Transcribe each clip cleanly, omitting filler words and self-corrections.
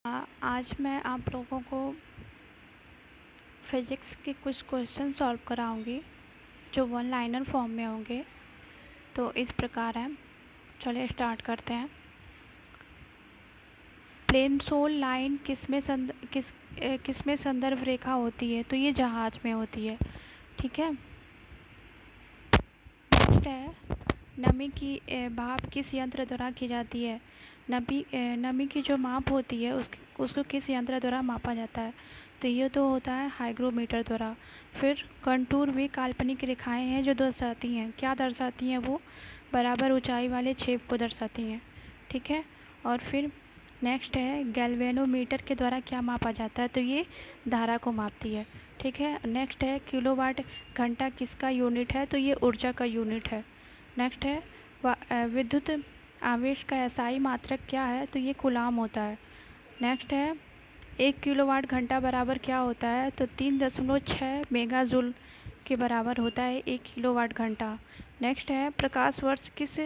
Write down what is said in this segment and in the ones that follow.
आज मैं आप लोगों को फिज़िक्स के कुछ क्वेश्चन सॉल्व कराऊंगी जो वन लाइनर फॉर्म में होंगे। तो इस प्रकार है, चलिए स्टार्ट करते हैं। प्लेनसोल लाइन किसमें संदर्भ रेखा होती है? तो ये जहाज में होती है। ठीक है। नेक्स्ट है, नमी की भाप किस यंत्र द्वारा की जाती है? नमी की जो माप होती है उसको किस यंत्र द्वारा मापा जाता है? तो ये तो होता है हाइग्रोमीटर द्वारा। फिर कंटूर वे काल्पनिक रेखाएं हैं जो दर्शाती हैं, क्या दर्शाती हैं? वो बराबर ऊंचाई वाले छेद को दर्शाती हैं। ठीक है। और फिर नेक्स्ट है, गैल्वेनोमीटर के द्वारा क्या मापा जाता है? तो ये धारा को मापती है। ठीक है। नेक्स्ट है, किलोवाट घंटा किसका यूनिट है? तो ये ऊर्जा का यूनिट है। नेक्स्ट है, विद्युत आवेश का एसआई मात्रक क्या है? तो ये कूलाम होता है। नेक्स्ट है, 1 किलोवाट घंटा बराबर क्या होता है? तो 3.6 मेगाजूल के बराबर होता है 1 किलोवाट घंटा। नेक्स्ट है, प्रकाश वर्ष किस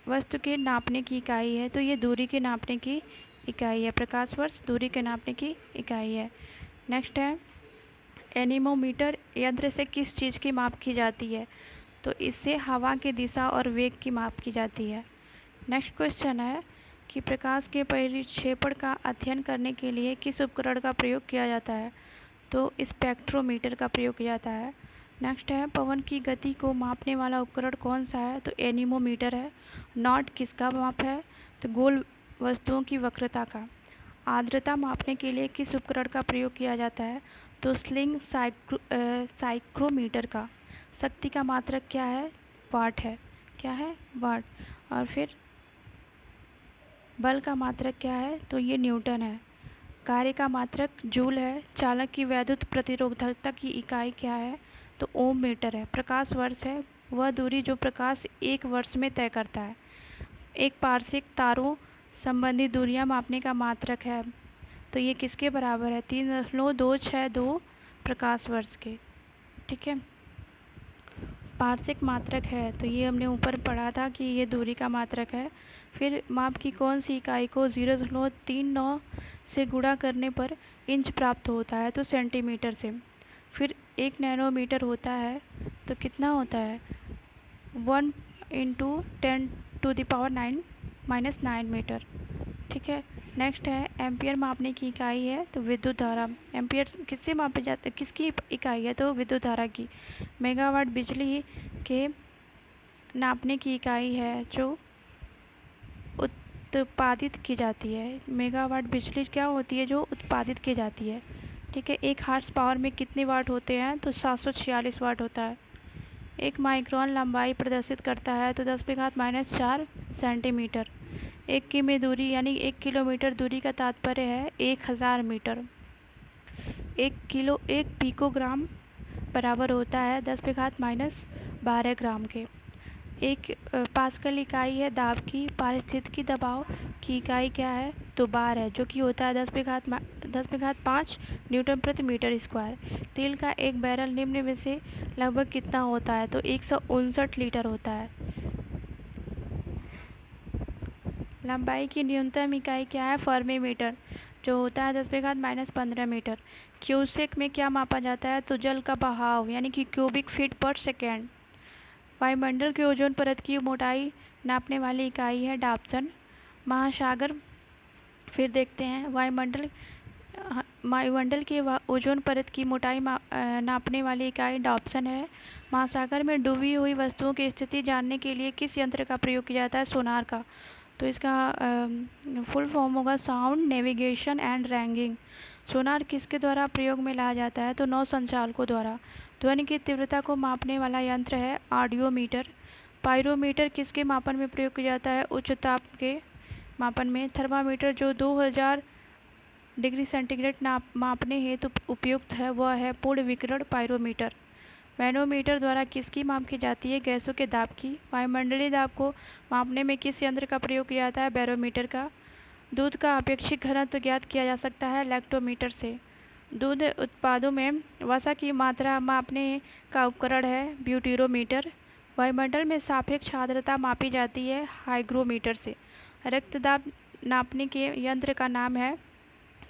वस्तु के नापने की इकाई है? तो ये दूरी के नापने की इकाई है। प्रकाश वर्ष दूरी के नापने की इकाई है। नेक्स्ट है, एनीमोमीटर यंत्र से किस चीज़ की माप की जाती है? तो इससे हवा की दिशा और वेग की माप की जाती है। नेक्स्ट क्वेश्चन है कि प्रकाश के परिक्षेपण का अध्ययन करने के लिए किस उपकरण का प्रयोग किया जाता है? तो स्पेक्ट्रोमीटर का प्रयोग किया जाता है। नेक्स्ट है, पवन की गति को मापने वाला उपकरण कौन सा है? तो एनीमोमीटर है। नॉट किसका माप है? तो गोल वस्तुओं की वक्रता का। आर्द्रता मापने के लिए किस उपकरण का प्रयोग किया जाता है? तो स्लिंग साइक्रोमीटर का। शक्ति का मात्रक क्या है? वाट है। क्या है? वाट। और फिर बल का मात्रक क्या है? तो ये न्यूटन है। कार्य का मात्रक जूल है। चालक की वैद्युत प्रतिरोधकता की इकाई क्या है? तो ओम मीटर है। प्रकाश वर्ष है वह दूरी जो प्रकाश एक वर्ष में तय करता है। एक पारसिक तारों संबंधी दूरियां मापने का मात्रक है। तो ये किसके बराबर है? 3.262 प्रकाश वर्ष के। ठीक है। पारसिक मात्रक है तो ये हमने ऊपर पढ़ा था कि ये दूरी का मात्रक है। फिर माप की कौन सी इकाई को 0.39 से गुणा करने पर इंच प्राप्त होता है? तो सेंटीमीटर से। फिर 1 नैनोमीटर होता है तो कितना होता है? 1 × 10⁻⁹ मीटर। ठीक है। नेक्स्ट है, एम्पियर मापने की इकाई है तो विद्युत धारा। एम्पियर किससे मापे जाते, किसकी इकाई है? तो विद्युत धारा की। मेगावाट बिजली के नापने की इकाई है जो उत्पादित की जाती है। मेगावाट बिजली क्या होती है? जो उत्पादित की जाती है। ठीक है। 1 हॉर्स पावर में कितने वाट होते हैं? तो 746 वाट होता है। 1 माइक्रोन लंबाई प्रदर्शित करता है तो 10⁻⁴ सेंटीमीटर। 1 किमी दूरी यानी 1 किलोमीटर दूरी का तात्पर्य है 1000 मीटर। 1 पिकोग्राम बराबर होता है 10⁻12 ग्राम के। पास्कल इकाई है दाब की। पारिस्थितिकी दबाव की इकाई क्या है? तो बार है, जो कि होता है 10⁵ न्यूटन प्रति मीटर स्क्वायर। तेल का एक बैरल निम्न में से लगभग कितना होता है? तो 159 लीटर होता है। लंबाई की न्यूनतम इकाई क्या है? फर्मी मीटर, जो होता है 10⁻⁻15 मीटर। क्यूसेक में क्या मापा जाता है? तो जल का बहाव यानी कि क्यूबिक फीट पर सेकेंड। वायुमंडल के ओजोन परत की मोटाई नापने वाली इकाई है डाप्सन। महासागर, फिर देखते हैं वायुमंडल के ओजोन परत की मोटाई नापने वाली इकाई डॉप्सन है। महासागर में डूबी हुई वस्तुओं की स्थिति जानने के लिए किस यंत्र का प्रयोग किया जाता है? सोनार का। तो इसका फुल फॉर्म होगा साउंड नेविगेशन एंड रैंगिंग। सोनार किसके द्वारा प्रयोग में लाया जाता है? तो नौ संचालकों द्वारा। ध्वनि की तीव्रता को मापने वाला यंत्र है ऑडियोमीटर। पायरोमीटर किसके मापन में प्रयोग किया जाता है? उच्च ताप के मापन में। थर्मामीटर जो 2000 डिग्री सेंटीग्रेड मापने हेतु उपयुक्त है वह है पूर्ण विकिरण पायरोमीटर। मैनोमीटर द्वारा किसकी माप की जाती है? गैसों के दाब की। वायुमंडलीय दाब को मापने में किस यंत्र का प्रयोग किया जाता है? बैरोमीटर का। दूध का अपेक्षित घनत्व ज्ञात किया जा सकता है लैक्टोमीटर से। दूध उत्पादों में वसा की मात्रा मापने का उपकरण है ब्यूटीरोमीटर। वायुमंडल में सापेक्ष आर्द्रता मापी जाती है हाइग्रोमीटर से। रक्तदाब नापने के यंत्र का नाम है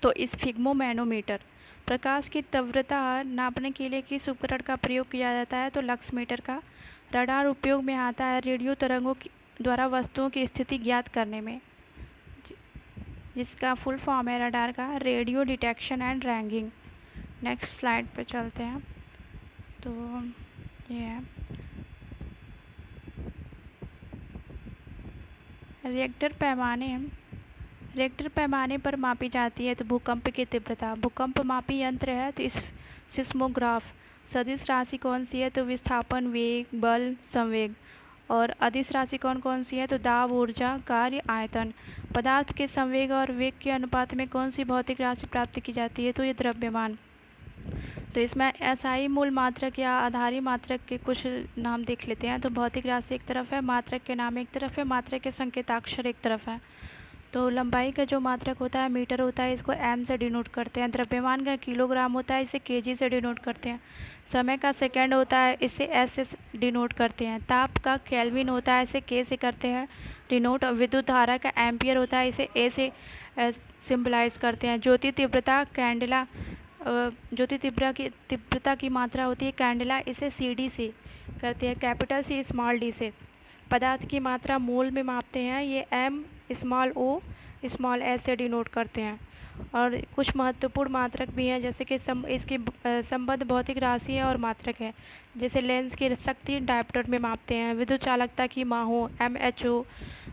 तो स्फिग्मोमैनोमीटर। प्रकाश की तीव्रता नापने के लिए किस उपकरण का प्रयोग किया जाता है तो लक्स मीटर का। रडार उपयोग में आता है रेडियो तरंगों द्वारा वस्तुओं की स्थिति ज्ञात करने में, जिसका फुल फॉर्म है रडार का radio detection and ragging. Next slide पे चलते हैं। तो ये है रिएक्टर पैमाने पर मापी जाती है तो भूकंप की तीव्रता। भूकंप मापी यंत्र है तो सिस्मोग्राफ। सदिश राशि कौन सी है तो विस्थापन, वेग, बल, संवेग। और अदिश राशि कौन कौन सी है तो दाब, ऊर्जा, कार्य, आयतन। पदार्थ के संवेग और वेग के अनुपात में कौन सी भौतिक राशि प्राप्त की जाती है तो ये द्रव्यमान। तो इसमें एसआई मूल मात्रक या आधारी मात्रक के कुछ नाम देख लेते हैं। तो भौतिक राशि एक तरफ है, मात्रक के नाम एक तरफ है, मात्रक के संकेताक्षर एक तरफ है। तो लंबाई का जो मात्रक होता है मीटर होता है, इसको एम से डिनोट करते हैं। द्रव्यमान का किलोग्राम होता है, इसे केजी से डिनोट करते हैं। समय का सेकंड होता है, इसे एस से डिनोट करते हैं। ताप का केल्विन होता है, इसे के से करते हैं डिनोट। विद्युत धारा का एम्पियर होता है, इसे ए से सिंबलाइज करते हैं। ज्योति तीव्रता कैंडेला ज्योति तीव्रता की मात्रा होती है कैंडेला, इसे सी से करते हैं, कैपिटल सी स्मॉल डी से। पदार्थ की मात्रा मोल में मापते हैं, ये एम स्मॉल ओ स्मॉल एस से डिनोट करते हैं। और कुछ महत्वपूर्ण मात्रक भी हैं, जैसे कि इसकी संबद्ध भौतिक राशि है और मात्रक है। जैसे लेंस की शक्ति डायप्टर में मापते हैं, विद्युत चालकता की माहो MHO,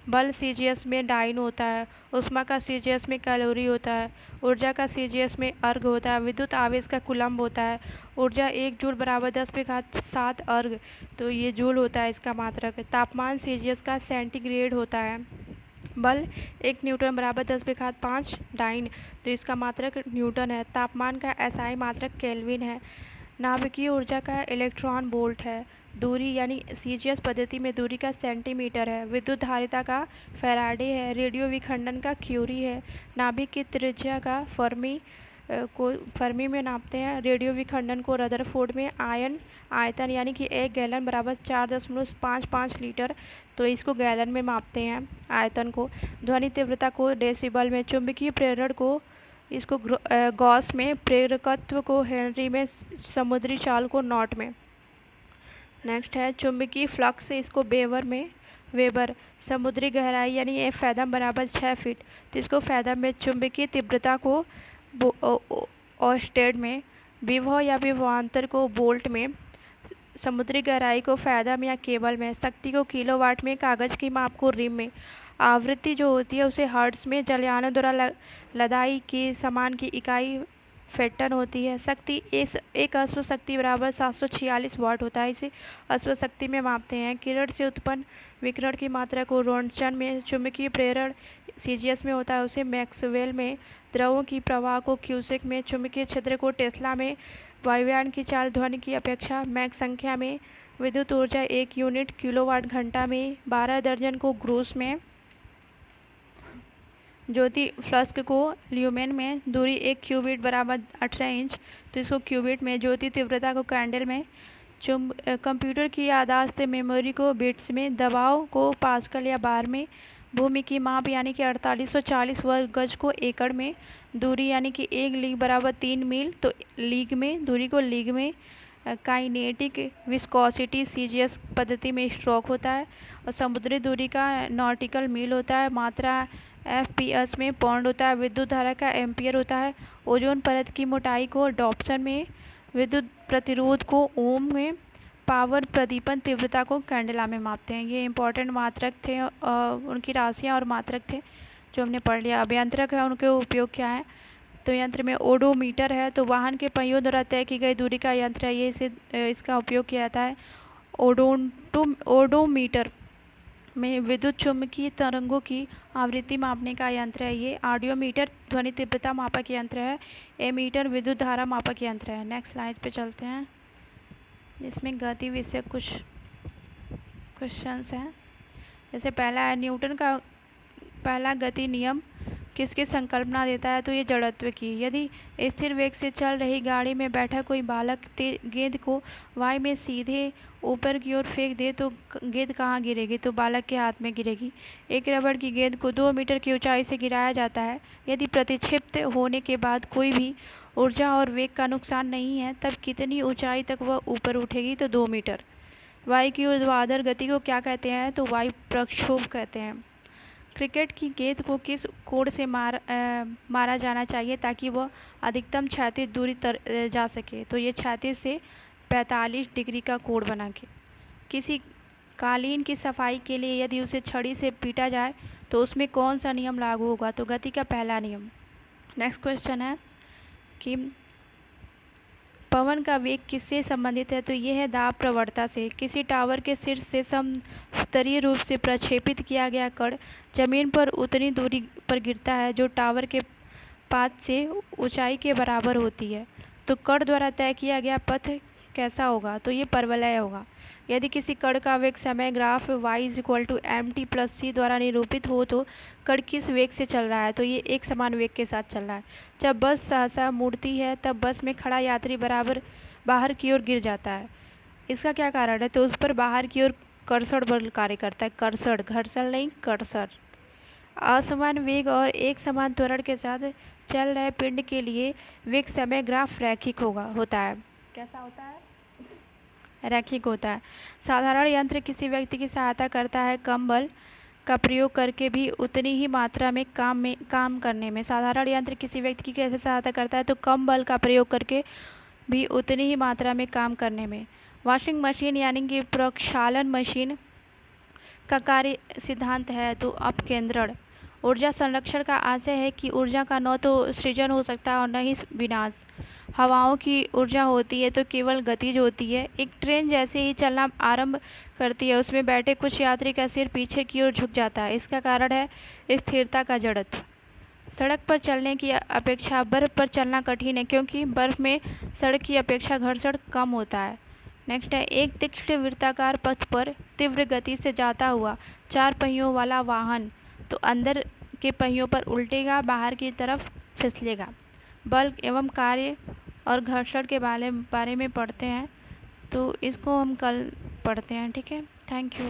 बल CGS में डाइन होता है, ऊष्मा का CGS में कैलोरी होता है, ऊर्जा का CGS में अर्ग होता है, विद्युत आवेश का कूलम्ब होता है। ऊर्जा 1 जूल बराबर 10⁻7 अर्ग, तो ये जूल होता है इसका मात्रक। तापमान CGS का सेंटीग्रेड होता है। बल 1 न्यूटन बराबर 10⁵5 डाइन, तो इसका मात्रक न्यूटन है। तापमान का SI मात्रक केल्विन है। नाभिकीय ऊर्जा का इलेक्ट्रॉन वोल्ट है। दूरी यानी CGS पद्धति में दूरी का सेंटीमीटर है। विद्युत धारिता का फैराडे है। रेडियो विखंडन का क्यूरी है। नाभिक की त्रिज्या का फर्मी में नापते हैं। रेडियो विखंडन को रदरफोर्ड में आयतन यानी कि 1 गैलन बराबर 4.55 लीटर, तो इसको गैलन में मापते हैं आयतन को। ध्वनि तीव्रता को डेसिबल में। चुंबकीय प्रेरण को इसको गॉस में, प्रेरकत्व को हेनरी में, समुद्री चाल को नॉट में। नेक्स्ट है चुंबकीय फ्लक्स, इसको वेबर। समुद्री गहराई यानी ये फैदम बराबर 6 फीट, तो इसको फैदम में। चुंबकीय तीव्रता को ऑस्टेड में। विभव या विभवांतर को वोल्ट में। समुद्री गहराई को फैदम या केबल में। शक्ति को किलोवाट में। कागज की माप को रिम में। आवृत्ति जो होती है उसे हर्ट्ज में। जलयानों द्वारा लदाई की सामान की इकाई फेटन होती है। शक्ति एक अश्व शक्ति बराबर 746 वाट होता है, इसे अश्व शक्ति में मापते हैं। किरण से उत्पन्न विकिरण की मात्रा को रोंटन में। चुंबकीय प्रेरण CGS में होता है, उसे मैक्सवेल में। द्रवों की प्रवाह को क्यूसेक में। चुंबकीय क्षेत्र को टेस्ला में। वायुयान की चाल ध्वनि की अपेक्षा मैक संख्या में। विद्युत ऊर्जा 1 यूनिट किलोवाट घंटा में। 12 दर्जन को ग्रूस में। ज्योति फ्लस्क को ल्यूमेन में। दूरी 1 क्यूबिट बराबर 18 इंच, तो इसको क्यूबिट में। ज्योति तीव्रता को कैंडल में। कंप्यूटर की याददाश्त मेमोरी को बिट्स में। दबाव को पास्कल या बार में। भूमि की माप यानी कि 4840 वर्ग गज को एकड़ में। दूरी यानी कि 1 लीग बराबर 3 मील, तो लीग में, दूरी को लीग में। काइनेटिक विस्कोसिटी CGS पद्धति में स्ट्रोक होता है। और समुद्री दूरी का नॉटिकल मील होता है। मात्रा FPS में। पौंड होता है। विद्युत धारा का एम्पियर होता है। ओजोन परत की मोटाई को डॉप्सन में। विद्युत प्रतिरोध को ओम में। पावर प्रदीपन तीव्रता को कैंडेला में मापते हैं। ये इंपॉर्टेंट मात्रक थे, उनकी राशियाँ और मात्रक थे जो हमने पढ़ लिया। अब यंत्रक है, उनके उपयोग क्या है। तो यंत्र में ओडोमीटर है, तो वाहन के पहियों द्वारा तय की गई दूरी का यंत्र है, ये इसका उपयोग किया जाता है। ओडोमीटर में विद्युत चुम्बकीय तरंगों की आवृत्ति मापने का यंत्र है ये। ऑडियोमीटर ध्वनि तीव्रता मापक यंत्र है। एमीटर विद्युत धारा मापक यंत्र है। नेक्स्ट स्लाइड पे चलते हैं, इसमें गति विषय कुछ क्वेश्चंस हैं। जैसे पहला है न्यूटन का पहला गति नियम किसकी संकल्पना देता है? तो ये जड़त्व की। यदि स्थिर वेग से चल रही गाड़ी में बैठा कोई बालक गेंद को वायु में सीधे ऊपर की ओर फेंक दे तो गेंद कहाँ गिरेगी? तो बालक के हाथ में गिरेगी। एक रबड़ की गेंद को 2 मीटर की ऊंचाई से गिराया जाता है। यदि प्रतिक्षिप्त होने के बाद कोई भी ऊर्जा और वेग का नुकसान नहीं है, तब कितनी ऊंचाई तक वह ऊपर उठेगी? तो 2 मीटर। वायु की ऊर्ध्वाधर गति को क्या कहते हैं? तो वायु प्रक्षोभ कहते हैं। क्रिकेट की गेंद को किस कोण से मारा जाना चाहिए ताकि वह अधिकतम क्षैतिज दूरी जा सके? तो ये क्षैतिज से 45 डिग्री का कोण बना के। किसी कालीन की सफाई के लिए यदि उसे छड़ी से पीटा जाए तो उसमें कौन सा नियम लागू होगा? तो गति का पहला नियम। नेक्स्ट क्वेश्चन है कि पवन का वेग किससे संबंधित है? तो ये है दाब प्रवणता से। किसी टावर के शीर्ष से समस्तरीय रूप से प्रक्षेपित किया गया कण जमीन पर उतनी दूरी पर गिरता है जो टावर के पात से ऊंचाई के बराबर होती है। तो कण द्वारा तय किया गया पथ कैसा होगा? तो ये परवलय होगा। यदि किसी कण का वेग समय ग्राफ y=mt+c द्वारा निरूपित हो तो कण किस वेग से चल रहा है? तो ये एक समान वेग के साथ चल रहा है। जब बस सहसा मुड़ती है तब बस में खड़ा यात्री बराबर बाहर की ओर गिर जाता है। इसका क्या कारण है? तो उस पर बाहर की ओर कर्षण बल कार्य करता है। कर्षण, घर्षण नहीं, कर्षण। असमान वेग और एक समान त्वरण के साथ चल रहे पिंड के लिए वेग समय ग्राफ रैखिक होता है। कैसा होता है? रैखिक होता है। साधारण यंत्र किसी व्यक्ति की सहायता करता है कम बल का प्रयोग करके भी उतनी ही मात्रा में काम करने में। साधारण यंत्र किसी व्यक्ति की कैसे सहायता करता है? तो कम बल का प्रयोग करके भी उतनी ही मात्रा में काम करने में। वॉशिंग मशीन यानी कि प्रक्षालन मशीन का कार्य सिद्धांत है तो अपकेंद्रण। ऊर्जा संरक्षण का आशय है कि ऊर्जा का न तो सृजन हो सकता है और न ही विनाश। हवाओं की ऊर्जा होती है तो केवल गतिज होती है। एक ट्रेन जैसे ही चलना आरंभ करती है उसमें बैठे कुछ यात्री का सिर पीछे की ओर झुक जाता है। इसका कारण है स्थिरता का जड़त्व। सड़क पर चलने की अपेक्षा बर्फ पर चलना कठिन है क्योंकि बर्फ में सड़क की अपेक्षा घर्षण कम होता है। नेक्स्ट है एक तीक्ष्ण वृत्ताकार पथ पर तीव्र गति से जाता हुआ 4 पहियों वाला वाहन तो अंदर के पहियों पर उल्टेगा, बाहर की तरफ फिसलेगा। बल एवं कार्य और घर्षण के बारे में पढ़ते हैं तो इसको हम कल पढ़ते हैं। ठीक है, थैंक यू।